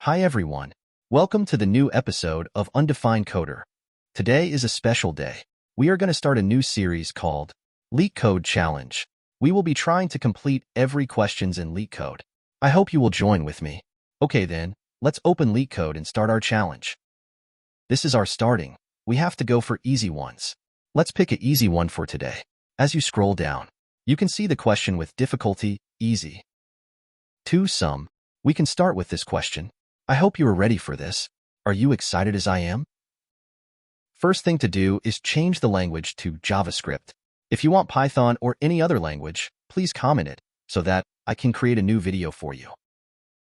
Hi everyone. Welcome to the new episode of Undefined Coder. Today is a special day. We are going to start a new series called Leetcode Challenge. We will be trying to complete every questions in Leetcode. I hope you will join with me. Okay then, let's open Leetcode and start our challenge. This is our starting. We have to go for easy ones. Let's pick an easy one for today. As you scroll down, you can see the question with difficulty, easy. To sum, we can start with this question. I hope you are ready for this. Are you excited as I am? First thing to do is change the language to JavaScript. If you want Python or any other language, please comment it so that I can create a new video for you.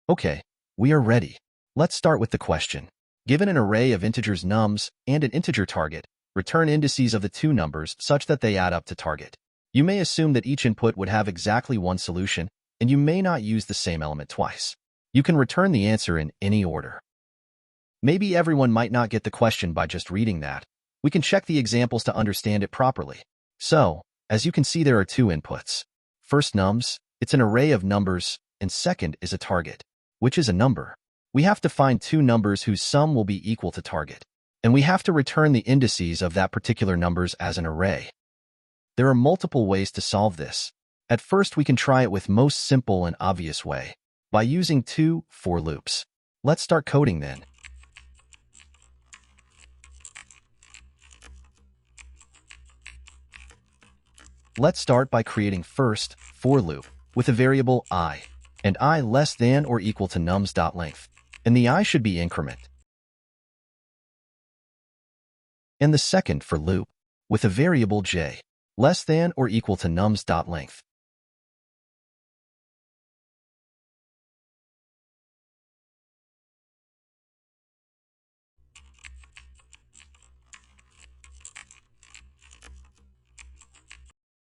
Okay, we are ready. Let's start with the question. Given an array of integers nums and an integer target, return indices of the two numbers such that they add up to target. You may assume that each input would have exactly one solution, and you may not use the same element twice. You can return the answer in any order. Maybe everyone might not get the question by just reading that. We can check the examples to understand it properly. So, as you can see, there are two inputs. First, nums, it's an array of numbers, and second is a target, which is a number. We have to find two numbers whose sum will be equal to target, and we have to return the indices of that particular numbers as an array. There are multiple ways to solve this. At first, we can try it with most simple and obvious way, by using two for loops. Let's start coding then. Let's start by creating first for loop with a variable I, and I less than or equal to nums.length, and the I should be increment. And the second for loop with a variable j, less than or equal to nums.length.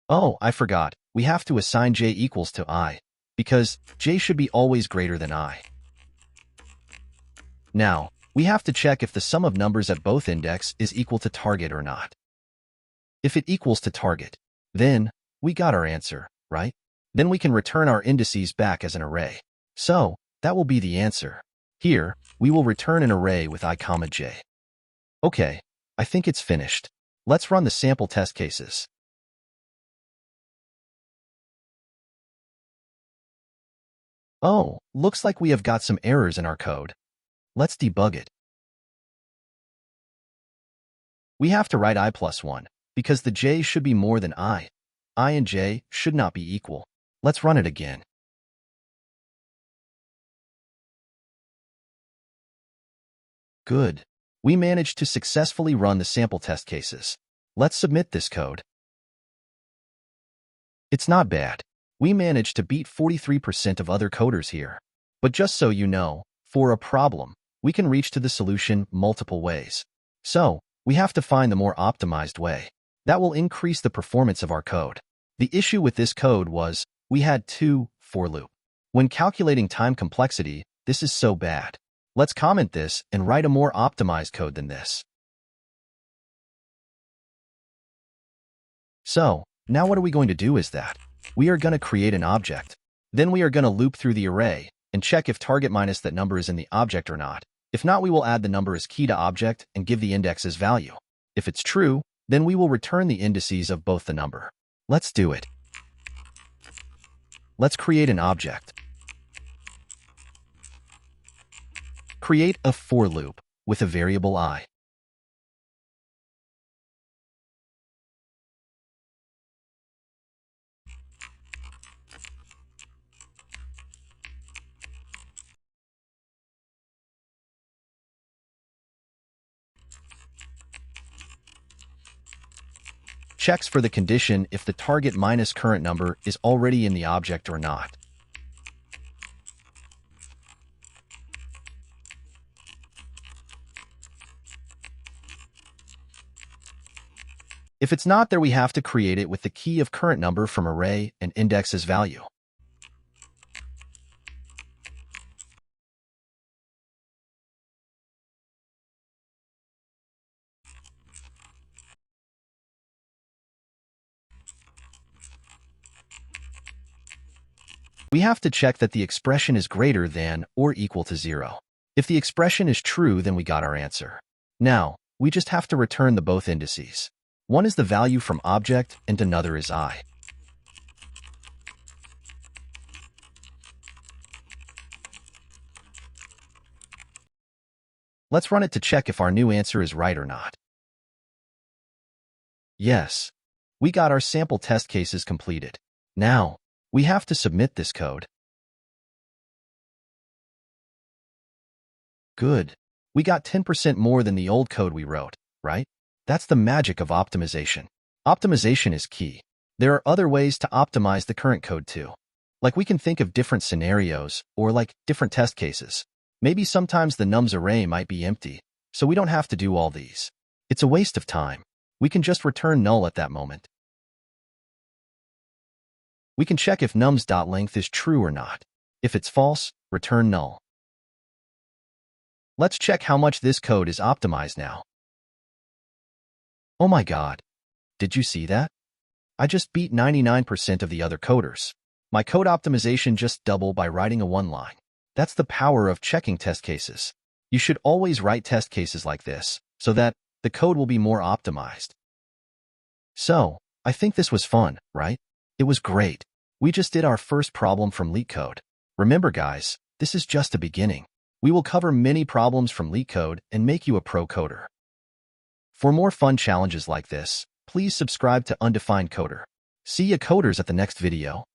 Oh, I forgot. We have to assign j equals to I, because j should be always greater than I. Now, we have to check if the sum of numbers at both index is equal to target or not. If it equals to target, then we got our answer, right? Then we can return our indices back as an array. So, that will be the answer. Here, we will return an array with I, j. Okay, I think it's finished. Let's run the sample test cases. Oh, looks like we have got some errors in our code. Let's debug it. We have to write I plus 1, because the j should be more than I. I and j should not be equal. Let's run it again. Good. We managed to successfully run the sample test cases. Let's submit this code. It's not bad. We managed to beat 43% of other coders here. But just so you know, for a problem, we can reach to the solution multiple ways. So, we have to find the more optimized way. That will increase the performance of our code. The issue with this code was, we had two for loop. When calculating time complexity, this is so bad. Let's comment this and write a more optimized code than this. So, now what are we going to do is that we are going to create an object. Then we are going to loop through the array and check if target minus that number is in the object or not. If not, we will add the number as key to object and give the index as value. If it's true, then we will return the indices of both the number. Let's do it. Let's create an object. Create a for loop with a variable I. Checks for the condition if the target minus current number is already in the object or not. If it's not there, we have to create it with the key of current number from array and index as value. We have to check that the expression is greater than or equal to 0. If the expression is true, then we got our answer. Now, we just have to return the both indices. One is the value from object and another is I. Let's run it to check if our new answer is right or not. Yes, we got our sample test cases completed. Now, we have to submit this code. Good. We got 10% more than the old code we wrote, right? That's the magic of optimization. Optimization is key. There are other ways to optimize the current code too. Like we can think of different scenarios or like different test cases. Maybe sometimes the nums array might be empty, so we don't have to do all these. It's a waste of time. We can just return null at that moment. We can check if nums.length is true or not. If it's false, return null. Let's check how much this code is optimized now. Oh my god. Did you see that? I just beat 99% of the other coders. My code optimization just doubled by writing a one line. That's the power of checking test cases. You should always write test cases like this, so that the code will be more optimized. So, I think this was fun, right? It was great. We just did our first problem from Leetcode. Remember guys, this is just a beginning. We will cover many problems from Leetcode and make you a pro coder. For more fun challenges like this, please subscribe to Undefined Coder. See ya coders at the next video.